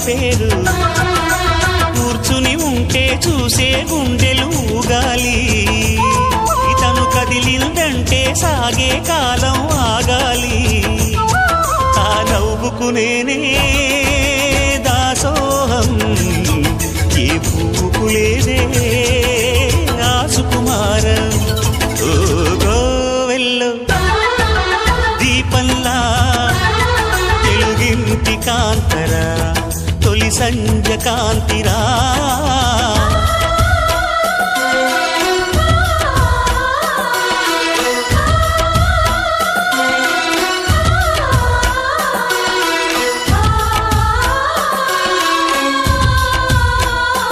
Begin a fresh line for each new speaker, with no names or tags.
పేరు కూర్చుని ఉంటే చూసే గుండెలు ఊగాలి ఇతను కదిలిందంటే సాగే కాలం ఆగాలి ఆ నవ్వుకు నేనే దాసోహం ఏ పువ్వుకు లేదే ఆ సుకుమారం ఓ గోవెల్లో దీపంలా తెలుగింటి కాంతరా తొలి సంజ కాంతిరా